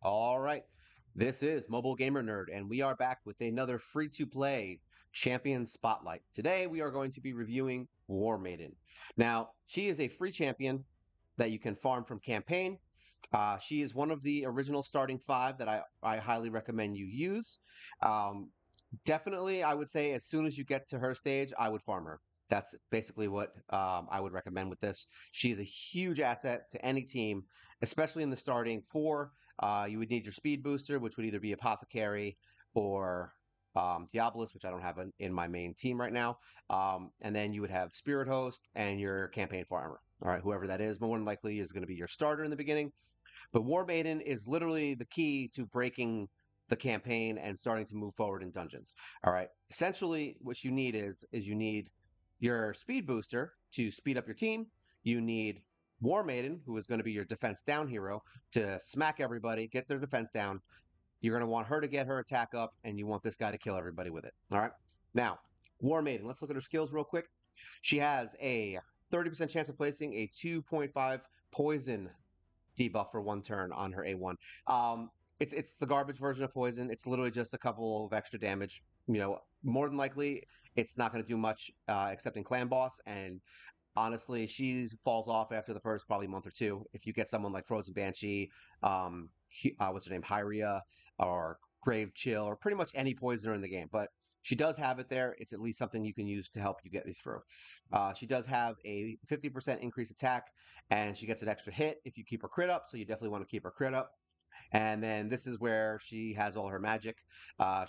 All right. This is Mobile Gamer Nerd, and we are back with another free to play champion spotlight. Today, we are going to be reviewing War Maiden. Now, she is a free champion that you can farm from campaign. She is one of the original starting five that I highly recommend you use. Um, Definitely, I would say as soon as you get to her stage, I would farm her. That's basically what I would recommend with this. She's a huge asset to any team, especially in the starting four. You would need your speed booster, which would either be Apothecary or Diabolus, which I don't have in my main team right now. And then you would have Spirit Host and your campaign farmer. All right, whoever that is, more than likely is going to be your starter in the beginning. But War Maiden is literally the key to breaking the campaign and starting to move forward in dungeons. All right. Essentially, what you need is you need your speed booster to speed up your team. You need War Maiden, who is going to be your defense down hero, to smack everybody, get their defense down. You're going to want her to get her attack up, and you want this guy to kill everybody with it. All right. Now, War Maiden, let's look at her skills real quick. She has a 30% chance of placing a 2.5 poison debuff for one turn on her A1. It's the garbage version of poison. It's literally just a couple of extra damage. More than likely, it's not going to do much except in clan boss. And honestly, she falls off after the first probably month or two. If you get someone like Frozen Banshee, what's her name, Hyria, or Grave Chill, or pretty much any poisoner in the game, but she does have it there. It's at least something you can use to help you get through. She does have a 50% increased attack, and she gets an extra hit if you keep her crit up. So you definitely want to keep her crit up. And then this is where she has all her magic.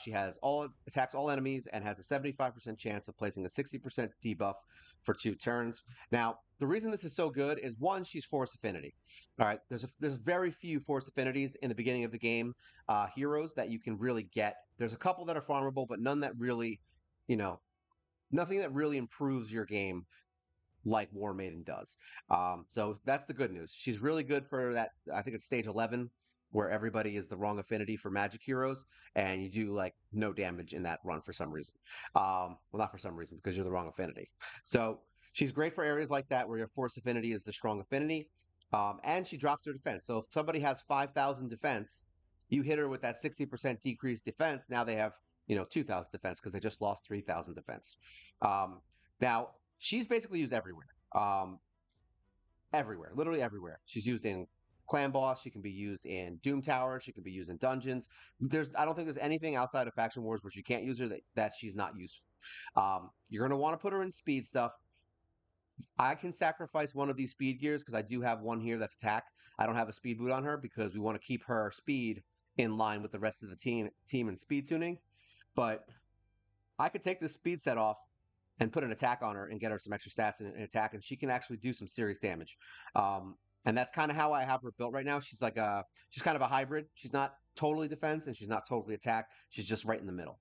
She has all attacks all enemies and has a 75% chance of placing a 60% debuff for 2 turns. Now, the reason this is so good is one, she's force affinity. All right, there's very few force affinities in the beginning of the game heroes that you can really get. There's a couple that are farmable, but none that really, you know, nothing that really improves your game like War Maiden does. So that's the good news. She's really good for that. I think it's stage 11 where everybody is the wrong affinity for magic heroes, and you do like no damage in that run for some reason. Well, not for some reason, because you're the wrong affinity. So she's great for areas like that where your force affinity is the strong affinity, and she drops her defense. So if somebody has 5,000 defense, you hit her with that 60% decreased defense. Now they have 2,000 defense because they just lost 3,000 defense. Now she's basically used everywhere. Um, Everywhere, literally everywhere. She's used in Clan Boss. She can be used in Doom Tower. She can be used in dungeons. I don't think there's anything outside of Faction Wars where she can't use her that she's not used. You're gonna want to put her in speed stuff. I can sacrifice one of these speed gears because I do have one here that's attack. I don't have a speed boot on her because we want to keep her speed in line with the rest of the team and speed tuning. But I could take this speed set off and put an attack on her and get her some extra stats in an attack, and she can actually do some serious damage. And that's kind of how I have her built right now. She's kind of a hybrid. She's not totally defense and she's not totally attack. She's just right in the middle.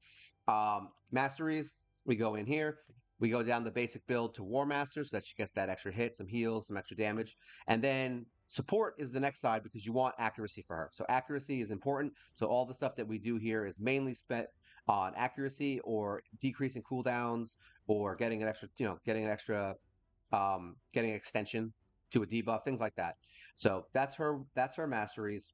Masteries, we go in here. We go down the basic build to War Master so that she gets that extra hit, some heals, some extra damage. And then support is the next side because you want accuracy for her. So accuracy is important. So all the stuff that we do here is mainly spent on accuracy or decreasing cooldowns or getting an extension to a debuff, things like that. So that's her masteries.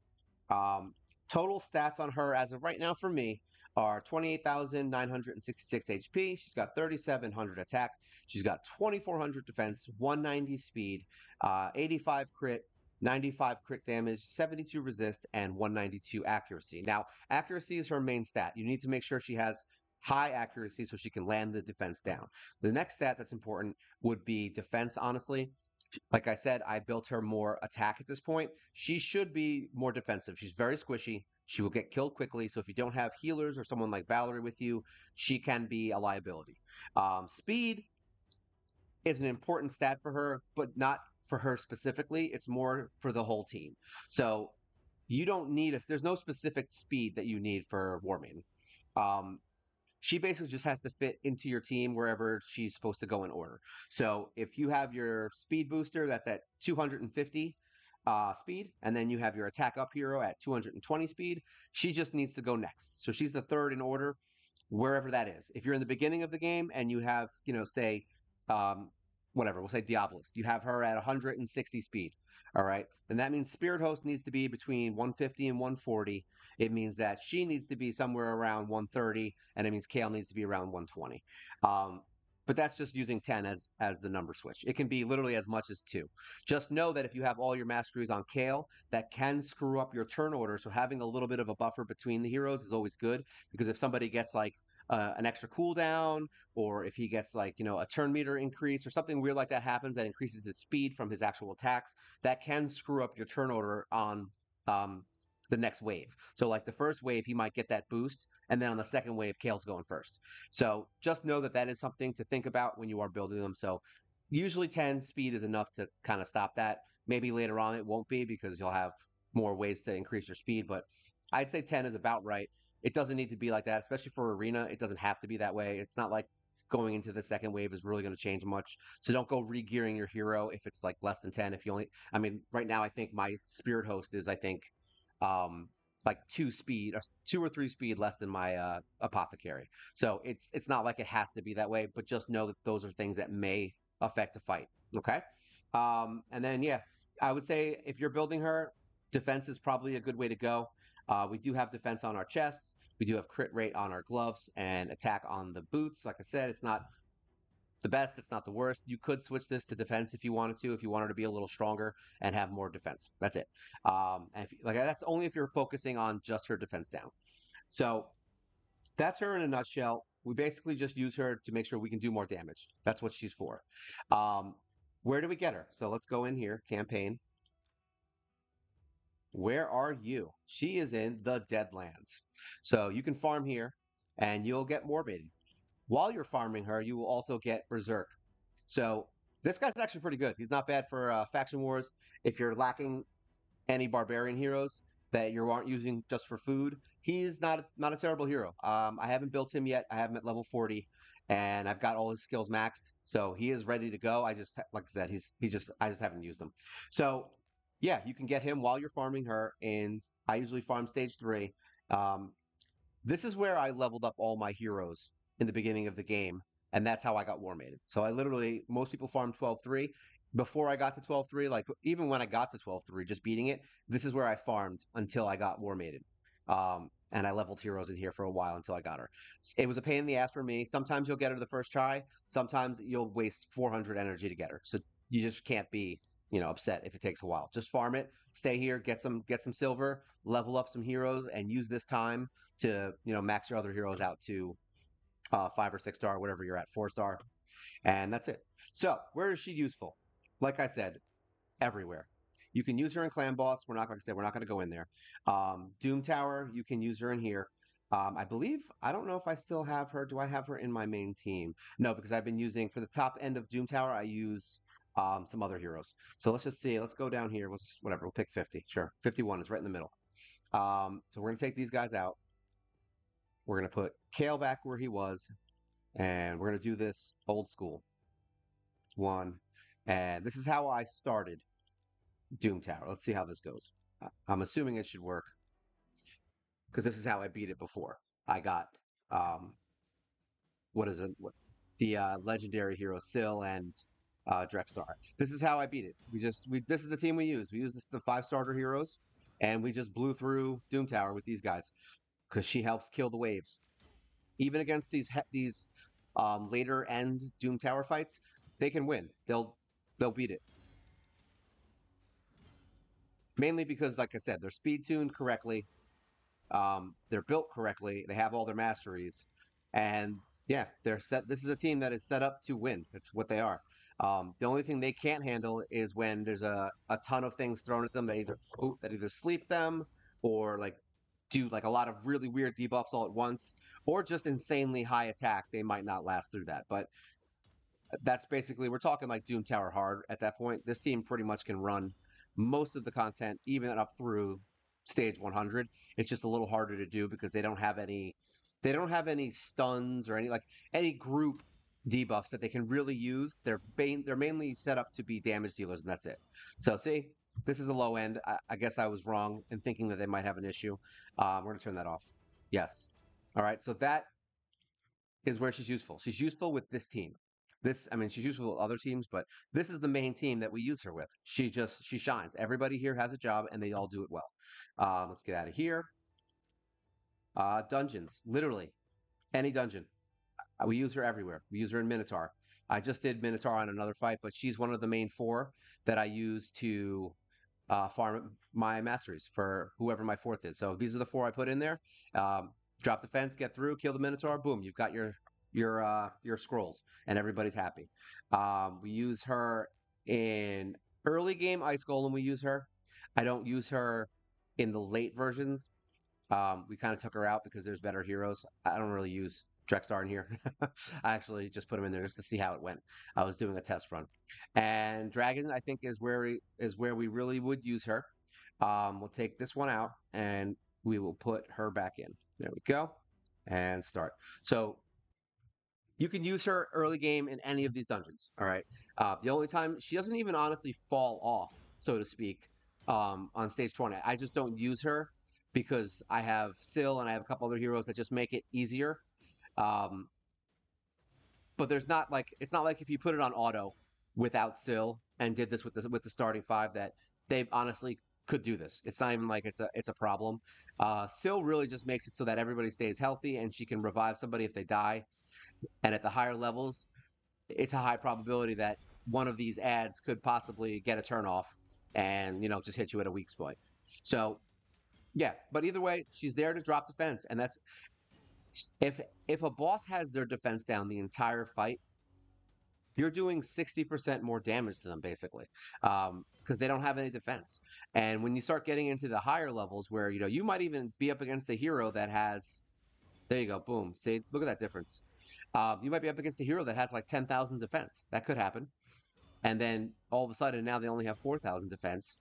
Um, Total stats on her as of right now for me are 28,966 HP. She's got 3,700 attack. She's got 2,400 defense, 190 speed, 85 crit, 95 crit damage, 72 resist, and 192 accuracy. Now, accuracy is her main stat. You need to make sure she has high accuracy so she can land the defense down. The next stat that's important would be defense, honestly. Like I said, I built her more attack at this point. She should be more defensive. She's very squishy. She will get killed quickly. So if you don't have healers or someone like Valerie with you, she can be a liability. Speed is an important stat for her, but not for her specifically. It's more for the whole team. So you don't need there's no specific speed that you need for War Maiden. Um, she basically just has to fit into your team wherever she's supposed to go in order. So if you have your speed booster that's at 250 speed, and then you have your attack up hero at 220 speed, she just needs to go next. So she's the third in order, wherever that is. If you're in the beginning of the game and you have, say, um, whatever, we'll say Diabolist. You have her at 160 speed. All right. And that means Spirit Host needs to be between 150 and 140. It means that she needs to be somewhere around 130, and it means Kale needs to be around 120. Um, but that's just using 10 as the number switch. It can be literally as much as 2. Just know that if you have all your masteries on Kale, that can screw up your turn order. So having a little bit of a buffer between the heroes is always good, because if somebody gets like an extra cooldown, or if he gets like, a turn meter increase or something weird like that happens that increases his speed from his actual attacks, that can screw up your turn order on um, the next wave. So like the first wave, he might get that boost, and then on the second wave, Kale's going first. So just know that that is something to think about when you are building them. So usually 10 speed is enough to kind of stop that. Maybe later on it won't be, because you'll have more ways to increase your speed, but I'd say 10 is about right. It doesn't need to be like that, especially for arena. It doesn't have to be that way. It's not like going into the second wave is really going to change much. So don't go re-gearing your hero if it's like less than 10. If you only, I mean, right now I think my Spirit Host is, I think, um, like 2 speed, or 2 or 3 speed less than my Apothecary. So it's not like it has to be that way, but just know that those are things that may affect a fight. Okay. And then, yeah, I would say if you're building her, defense is probably a good way to go. We do have defense on our chests. We do have crit rate on our gloves and attack on the boots. Like I said, it's not the best. It's not the worst. You could switch this to defense if you wanted to, if you wanted to be a little stronger and have more defense. That's it. And if, like that's only if you're focusing on just her defense down. So that's her in a nutshell. We basically just use her to make sure we can do more damage. That's what she's for. Um, where do we get her? So let's go in here, campaign. Where are you? She is in the Deadlands. So you can farm here and you'll get War Maiden. While you're farming her, you will also get Berserk. So this guy's actually pretty good. He's not bad for faction wars. If you're lacking any barbarian heroes that you aren't using just for food, he's not a terrible hero. I haven't built him yet. I have him at level 40, and I've got all his skills maxed, so he is ready to go. I just, like I said, he's just I just haven't used him. So yeah, you can get him while you're farming her, and I usually farm stage 3. Um, this is where I leveled up all my heroes in the beginning of the game, and that's how I got War Maiden. So I literally, most people farm 12-3. Before I got to 12-3, like even when I got to 12-3, just beating it, this is where I farmed until I got War Maiden. And I leveled heroes in here for a while until I got her. It was a pain in the ass for me. Sometimes you'll get her the first try. Sometimes you'll waste 400 energy to get her. So you just can't be, upset if it takes a while. Just farm it, stay here, get some silver, level up some heroes, and use this time to max your other heroes out to 5 or 6 star, whatever you're at, 4 star, and that's it. So where is she useful? Like I said, everywhere. You can use her in Clan Boss. We're not, like I said, we're not going to go in there. Doom Tower, you can use her in here. I believe, I don't know if I still have her. Do I have her in my main team? No, because I've been using, for the top end of Doom Tower, I use some other heroes. So let's just see. Let's go down here. We'll just, whatever, we'll pick 50. Sure. 51 is right in the middle. So we're going to take these guys out. We're going to put Kale back where he was, and we're going to do this old school. One. And this is how I started Doom Tower. Let's see how this goes. I'm assuming it should work, because this is how I beat it before. I got, um, what is it? The legendary hero Syl and Drexstar. This is how I beat it. This is the team we use. We use the 5 starter heroes, and we just blew through Doom Tower with these guys, because she helps kill the waves. Even against these later end Doom Tower fights, they can win. They'll beat it. Mainly because, like I said, they're speed tuned correctly. They're built correctly. They have all their masteries, and yeah, they're set. This is a team that is set up to win. That's what they are. The only thing they can't handle is when there's a ton of things thrown at them that either sleep them, or like do like a lot of really weird debuffs all at once, or just insanely high attack. They might not last through that. But that's basically, we're talking like Doom Tower hard at that point. This team pretty much can run most of the content, even up through stage 100. It's just a little harder to do because they don't have any stuns or any group debuffs that they can really use. They're mainly set up to be damage dealers, and that's it. So see, this is a low end. I guess I was wrong in thinking that they might have an issue. We're gonna turn that off. Yes. All right. So that is where she's useful. She's useful with this team. This, I mean, she's useful with other teams, but this is the main team that we use her with. She shines. Everybody here has a job, and they all do it well. Let's get out of here. Dungeons, literally any dungeon. We use her everywhere. We use her in Minotaur. I just did Minotaur on another fight, but she's one of the main four that I use to farm my masteries for whoever my fourth is. So these are the four I put in there. Drop the fence, get through, kill the Minotaur. Boom, you've got your scrolls, and everybody's happy. We use her in early game Ice Golem. We use her. I don't use her in the late versions. We kind of took her out because there's better heroes. I don't really use Drexstar in here. I actually just put him in there just to see how it went. I was doing a test run, and Dragon I think is where we really would use her. We'll take this one out and we will put her back in. There we go, and start. So you can use her early game in any of these dungeons. All right. The only time she doesn't even honestly fall off, so to speak, on stage 20. I just don't use her because I have Syl and I have a couple other heroes that just make it easier. Um, but there's not like it's not like if you put it on auto without Syl and did this with the starting five that they honestly could do this. It's not even like it's a problem. Syl really just makes it so that everybody stays healthy and she can revive somebody if they die. And at the higher levels, it's a high probability that one of these ads could possibly get a turn off and just hit you at a weak point. So yeah, but either way, she's there to drop defense, and that's if a boss has their defense down the entire fight, you're doing 60% more damage to them basically, because they don't have any defense. And when you start getting into the higher levels, where you might even be up against a hero that has, there you go, boom. See, look at that difference. You might be up against a hero that has like 10,000 defense. That could happen. And then all of a sudden now they only have 4,000 defense,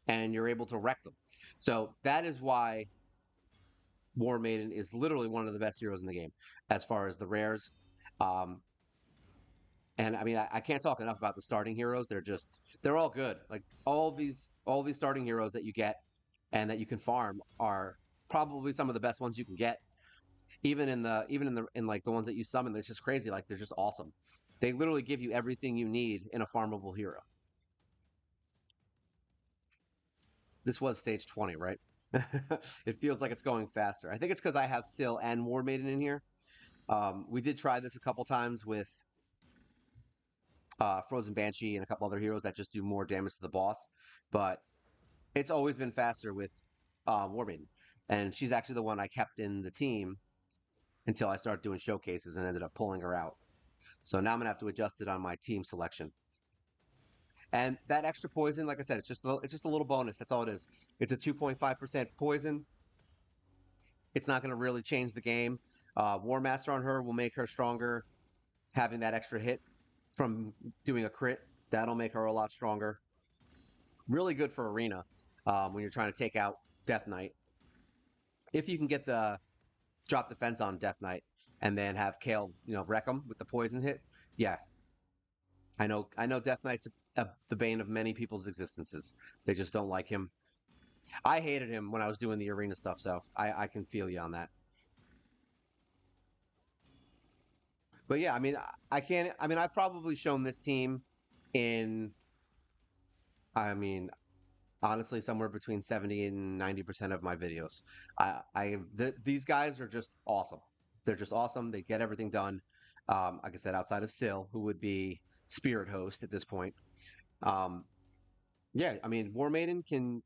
and you're able to wreck them. So that is why War Maiden is literally one of the best heroes in the game as far as the rares. Um, and I mean, I can't talk enough about the starting heroes. They're all good. Like all these starting heroes that you get and that you can farm are probably some of the best ones you can get. Even in like the ones that you summon, it's just crazy. Like they're just awesome. They literally give you everything you need in a farmable hero. This was stage 20, right? It feels like it's going faster. I think it's because I have Syl and War Maiden in here. We did try this a couple times with Frozen Banshee and a couple other heroes that just do more damage to the boss, but it's always been faster with War Maiden. And she's actually the one I kept in the team until I started doing showcases and ended up pulling her out. So now I'm gonna have to adjust it on my team selection. And that extra poison, like I said, it's just a little bonus. That's all it is. It's a 2.5% poison. It's not going to really change the game. War Master on her will make her stronger. Having that extra hit from doing a crit, that'll make her a lot stronger. Really good for arena when you're trying to take out Death Knight. If you can get the drop defense on Death Knight and then have Kale, wreck him with the poison hit, yeah. I know Death Knight's the bane of many people's existences. They just don't like him. I hated him when I was doing the arena stuff, so I can feel you on that. But yeah, I mean, I can't. I mean, I've probably shown this team in, I mean, honestly, somewhere between 70 and 90% of my videos. These guys are just awesome. They're just awesome. They get everything done. Like I said, outside of Syl, who would be Spirit Host at this point. Um, yeah, I mean, War Maiden can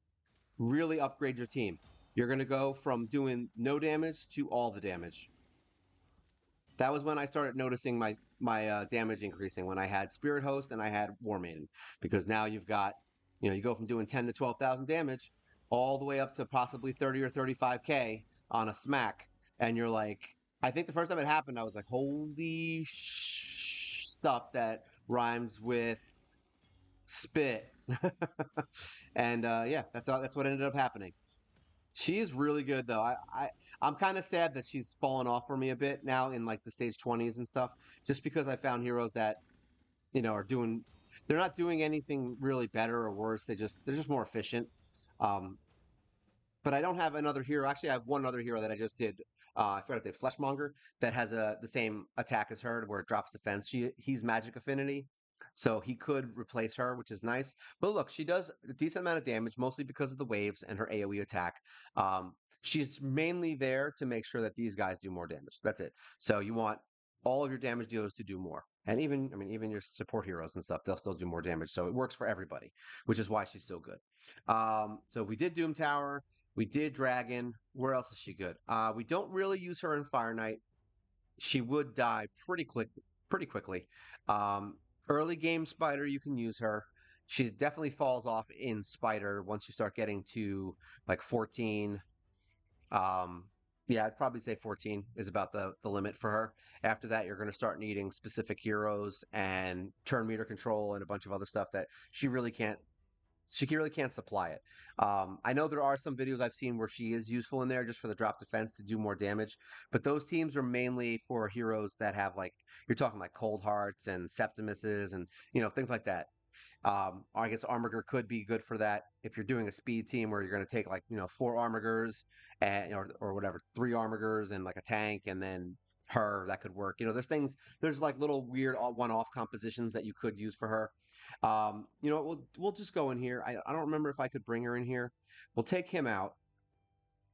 really upgrade your team. You're going to go from doing no damage to all the damage. That was when I started noticing my damage increasing, when I had Spirit Host and I had War Maiden, because now you've got, you go from doing 10 to 12,000 damage all the way up to possibly 30 or 35k on a smack, and you're like, I think the first time it happened, I was like, holy stuff that rhymes with spit. And yeah, that's what ended up happening. She is really good though. I'm kind of sad that she's fallen off for me a bit now in like the stage 20s and stuff, just because I found heroes that are doing, they're not doing anything really better or worse. They're just more efficient. Um, but I don't have another hero. Actually, I have one other hero that I just did. I forgot to say Fleshmonger that has the same attack as her, where it drops defense. He's magic affinity, so he could replace her, which is nice. But look, she does a decent amount of damage, mostly because of the waves and her AOE attack. Um, she's mainly there to make sure that these guys do more damage. That's it. So you want all of your damage dealers to do more, and even I mean even your support heroes and stuff, they'll still do more damage. So it works for everybody, which is why she's so good. So we did Doom Tower. We did Dragon. Where else is she good? We don't really use her in Fire Knight. She would die pretty quickly. Um, Early game Spider, you can use her. She definitely falls off in Spider once you start getting to like 14. Um, yeah, I'd probably say 14 is about the limit for her. After that, you're going to start needing specific heroes and turn meter control and a bunch of other stuff that she really can't supply it. I know there are some videos I've seen where she is useful in there just for the drop defense to do more damage, but those teams are mainly for heroes that have like you're talking like Cold Hearts and Septimuses and things like that. I guess Armiger could be good for that if you're doing a speed team where you're going to take like four Armigers and or whatever, three Armigers and like a tank and then her that could work. There's like little weird one-off compositions that you could use for her. We'll just go in here. I don't remember if I could bring her in here. We'll take him out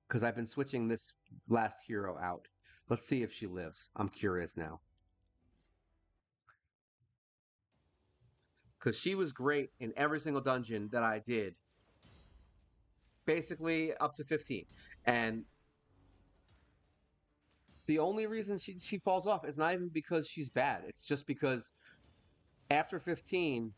because I've been switching this last hero out. Let's see if she lives. I'm curious now because she was great in every single dungeon that I did basically up to 15. And the only reason she falls off is not even because she's bad. It's just because after 15,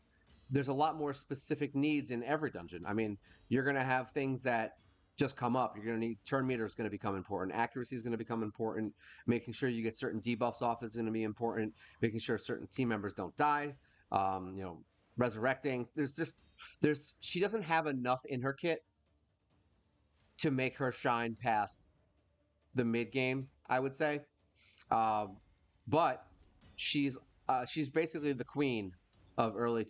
there's a lot more specific needs in every dungeon. I mean, you're going to have things that just come up. You're going to need turn meter is going to become important. Accuracy is going to become important. Making sure you get certain debuffs off is going to be important. Making sure certain team members don't die. Um, you know, Resurrecting. There's she doesn't have enough in her kit to make her shine past the mid game, I would say. Um, but she's basically the queen of early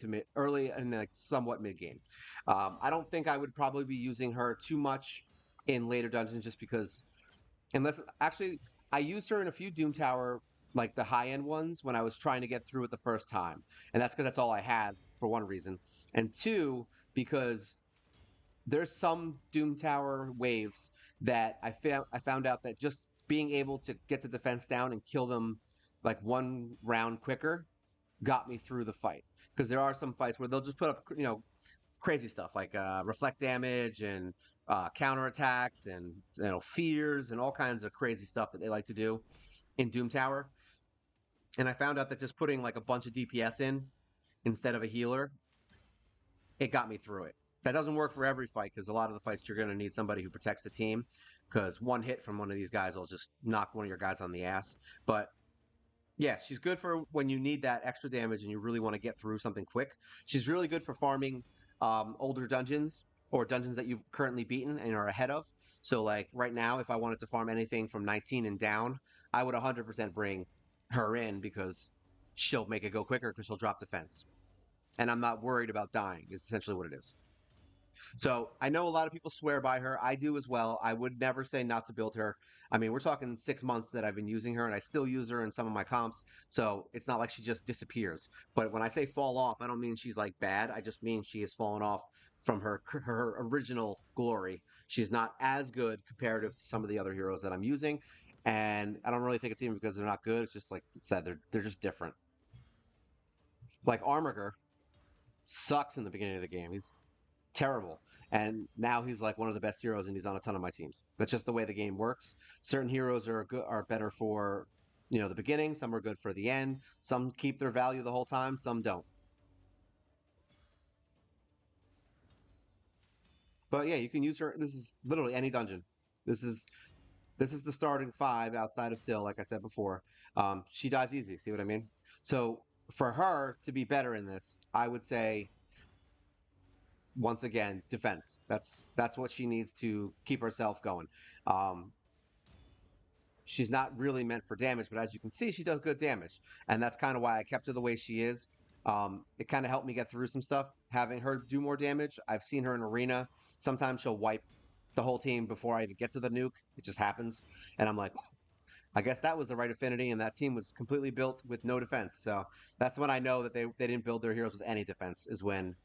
and like somewhat mid game. I don't think I would probably be using her too much in later dungeons just because unless actually I used her in a few Doom Tower like the high end ones when I was trying to get through it the first time, and that's because that's all I had for one reason, and two because there's some Doom Tower waves that I found out that just being able to get the defense down and kill them like one round quicker got me through the fight. Because there are some fights where they'll just put up crazy stuff like reflect damage and counterattacks and fears and all kinds of crazy stuff that they like to do in Doom Tower. And I found out that just putting like a bunch of DPS in instead of a healer, it got me through it. That doesn't work for every fight because a lot of the fights you're going to need somebody who protects the team because one hit from one of these guys will just knock one of your guys on the ass. But yeah, she's good for when you need that extra damage and you really want to get through something quick. She's really good for farming older dungeons or dungeons that you've currently beaten and are ahead of. So like right now, if I wanted to farm anything from 19 and down, I would 100% bring her in because she'll make it go quicker because she'll drop defense and I'm not worried about dying. Is essentially what it is. So I know a lot of people swear by her. I do as well. I would never say not to build her. I mean, we're talking 6 months that I've been using her, and I still use her in some of my comps. So it's not like she just disappears. But when I say fall off, I don't mean she's like bad. I just mean she has fallen off from her original glory. She's not as good comparative to some of the other heroes that I'm using. And I don't really think it's even because they're not good. It's just like I said, they're just different. Like Armiger sucks in the beginning of the game. He's terrible. And now he's like one of the best heroes, and he's on a ton of my teams. That's just the way the game works. Certain heroes are better for the beginning. Some are good for the end. Some keep their value the whole time. Some don't. But yeah, you can use her. This is literally any dungeon. This is this is the starting five outside of Syl, like I said before. She dies easy. See what I mean? So for her to be better in this, I would say once again defense. That's what she needs to keep herself going. Um, she's not really meant for damage, but as you can see, she does good damage, and that's kind of why I kept her the way she is. It kind of helped me get through some stuff having her do more damage. I've seen her in arena. Sometimes she'll wipe. the whole team before I even get to the nuke. It just happens. And I'm like, I guess that was the right affinity, and that team was completely built with no defense. So that's when I know that they didn't build their heroes with any defense, is when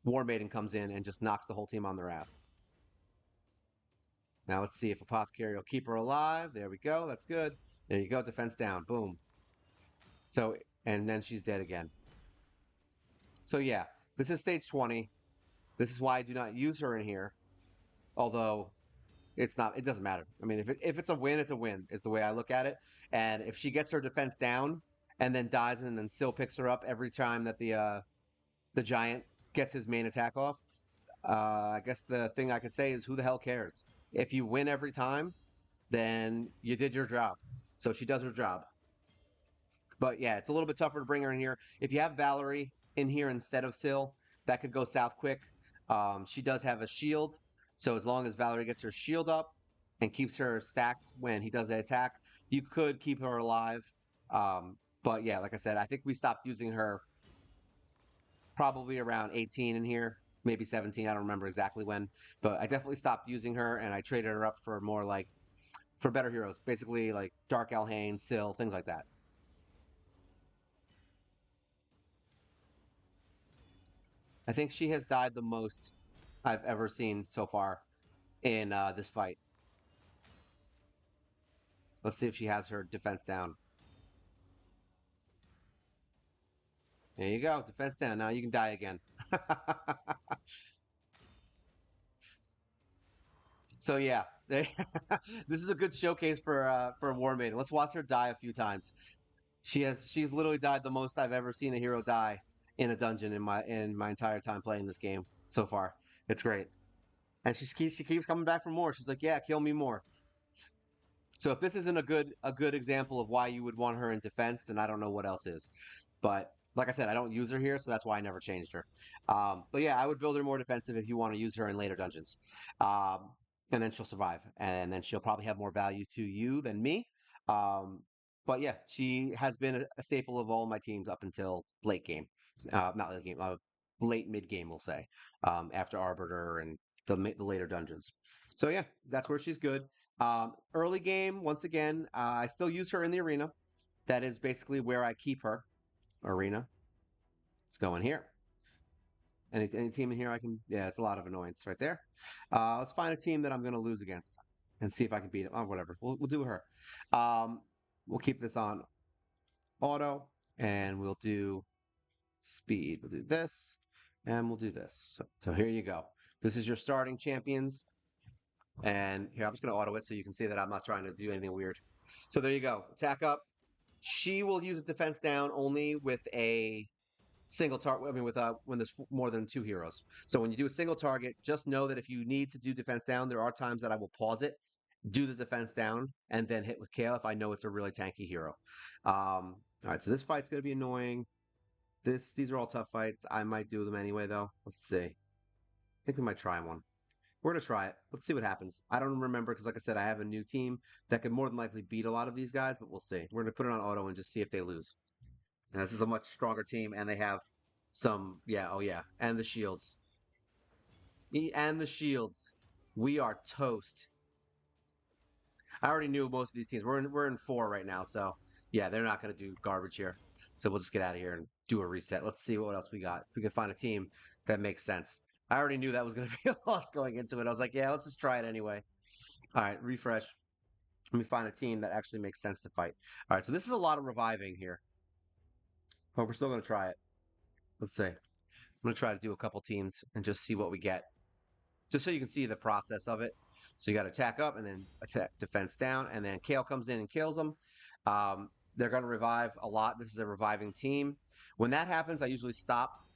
War Maiden comes in and just knocks the whole team on their ass. Now let's see if Apothecary will keep her alive. There we go. That's good. There you go. Defense down. Boom. So, and then she's dead again. So yeah, this is stage 20. This is why I do not use her in here. Although it's not, it doesn't matter. I mean, if it's a win, it's a win, is the way I look at it. And if she gets her defense down and then dies and then still picks her up every time that the giant gets his main attack off, I guess the thing I could say is, who the hell cares? If you win every time, then you did your job. So she does her job. But yeah, it's a little bit tougher to bring her in here. If you have Valerie in here instead of Syl, that could go south quick. She does have a shield, so as long as Valerie gets her shield up and keeps her stacked when he does the attack, you could keep her alive. But yeah, like I said, I think we stopped using her probably around 18 in here, maybe 17. I don't remember exactly when, but I definitely stopped using her and I traded her up for more like for better heroes, basically like Dark Alhain, Syl, things like that. I think she has died the most I've ever seen so far in this fight. Let's see if she has her defense down. There you go, defense down. Now you can die again. So yeah, this is a good showcase for War Maiden. Let's watch her die a few times. She's literally died the most I've ever seen a hero die in a dungeon in my entire time playing this game so far. It's great, and she keeps coming back for more. She's like, yeah, kill me more. So if this isn't a good example of why you would want her in defense, then I don't know what else is. But like I said, I don't use her here, so that's why I never changed her. But yeah, I would build her more defensive if you want to use her in later dungeons. And then she'll survive, and then she'll probably have more value to you than me. Um, but yeah, she has been a staple of all my teams up until late game. Not late game, late mid game, we'll say, after Arbiter and the later dungeons. So yeah, that's where she's good. Early game, once again, I still use her in the arena. That is basically where I keep her. Arena. Let's go in here. Any team in here I can... Yeah, it's a lot of annoyance right there. Let's find a team that I'm going to lose against and see if I can beat them. Oh, whatever. We'll do her. We'll keep this on auto, and we'll do speed. We'll do this, and we'll do this. So here you go. This is your starting champions. And here, I'm just going to auto it so you can see that I'm not trying to do anything weird. So there you go. Attack up. She will use a defense down only with a single target. I mean, with when there's more than two heroes. So when you do a single target, just know that if you need to do defense down, there are times that I will pause it, do the defense down, and then hit with Kale if I know it's a really tanky hero. All right, so this fight's going to be annoying. These are all tough fights. I might do them anyway, though. Let's see. I think we might try one. We're gonna try it. Let's see what happens. I don't remember because, like I said, I have a new team that could more than likely beat a lot of these guys, but we'll see. We're gonna put it on auto and just see if they lose. And this is a much stronger team, and they have some, yeah, oh yeah, and the shields, and the shields. We are toast. I already knew most of these teams. We're in 4 right now, so yeah, they're not gonna do garbage here. So we'll just get out of here and do a reset. Let's see what else we got. If we can find a team that makes sense. I already knew that was gonna be a loss going into it. I was like, yeah, let's just try it anyway. All right, refresh. Let me find a team that actually makes sense to fight. All right, so this is a lot of reviving here, but we're still going to try it. Let's see. I'm going to try to do a couple teams and just see what we get, just so you can see the process of it. So you got to attack up and then attack defense down, and then Kale comes in and kills them. They're going to revive a lot. This is a reviving team. When that happens, I usually stop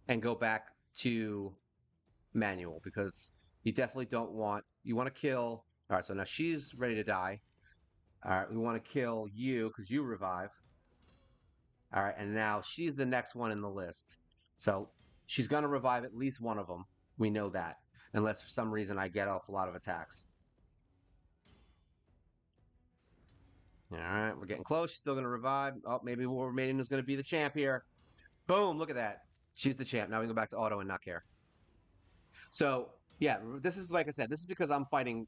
and go back to manual because you definitely don't want, you want to kill. All right, so now she's ready to die. All right, we want to kill you because you revive. All right, and now she's the next one in the list. So she's going to revive at least one of them. We know that, unless for some reason I get off a lot of attacks. All right, we're getting close. She's still going to revive. Oh, maybe War Maiden is going to be the champ here. Boom, look at that. She's the champ. Now we can go back to auto and not care. So Yeah, this is like I said, this is because I'm fighting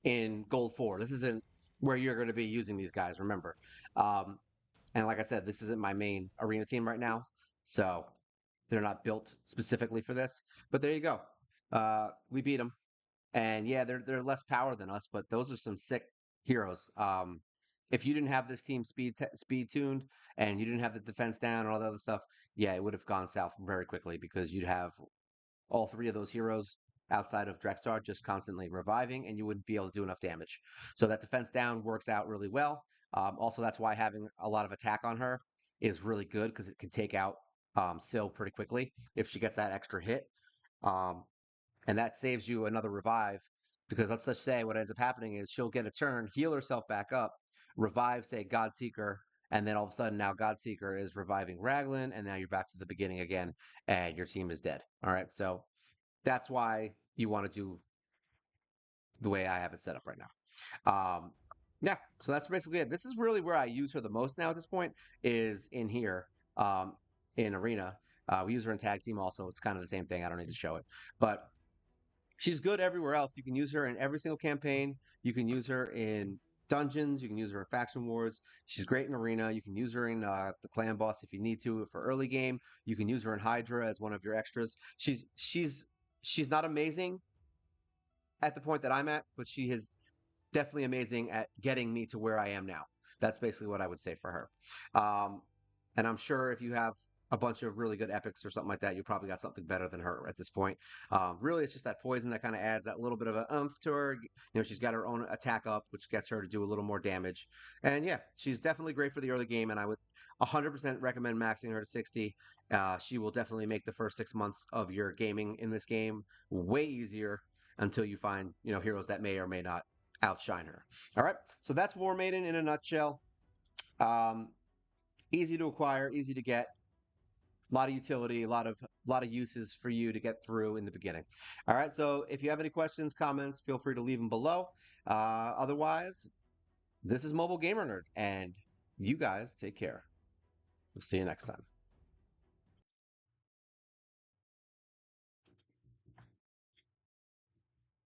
in Gold 4. This isn't where you're going to be using these guys, remember. Um, and like I said, this isn't my main arena team right now. So they're not built specifically for this. But there you go. We beat them. And yeah, they're less power than us, but those are some sick heroes. If you didn't have this team speed tuned and you didn't have the defense down and all that other stuff, yeah, it would have gone south very quickly because you'd have all three of those heroes outside of Drexstar just constantly reviving, and you wouldn't be able to do enough damage. So that defense down works out really well. Also, that's why having a lot of attack on her is really good because it can take out Syl pretty quickly if she gets that extra hit. Um, and that saves you another revive because let's just say what ends up happening is she'll get a turn, heal herself back up, revive, say, Godseeker, and then all of a sudden now Godseeker is reviving Raglan, and now you're back to the beginning again, and your team is dead. All right, so that's why you want to do the way I have it set up right now. Yeah, so that's basically it. This is really where I use her the most now at this point is in here, in Arena. We use her in Tag Team also. It's kind of the same thing. I don't need to show it. But she's good everywhere else. You can use her in every single campaign. You can use her in dungeons. You can use her in faction wars. She's great in arena. You can use her in the clan boss if you need to for early game. You can use her in Hydra as one of your extras. She's not amazing at the point that I'm at, but she is definitely amazing at getting me to where I am now. That's basically what I would say for her. And I'm sure if you have a bunch of really good epics or something like that, you probably got something better than her at this point. Really, it's just that poison that kind of adds that little bit of a oomph to her. You know, she's got her own attack up, which gets her to do a little more damage. And yeah, she's definitely great for the early game, and I would 100% recommend maxing her to 60. She will definitely make the first 6 months of your gaming in this game way easier until you find, heroes that may or may not outshine her. All right, so that's War Maiden in a nutshell. Um, Easy to acquire, easy to get, a lot of utility, a lot of uses for you to get through in the beginning. All right, so if you have any questions, comments, feel free to leave them below. Otherwise, this is Mobile Gamer Nerd, and you guys take care. We'll see you next time.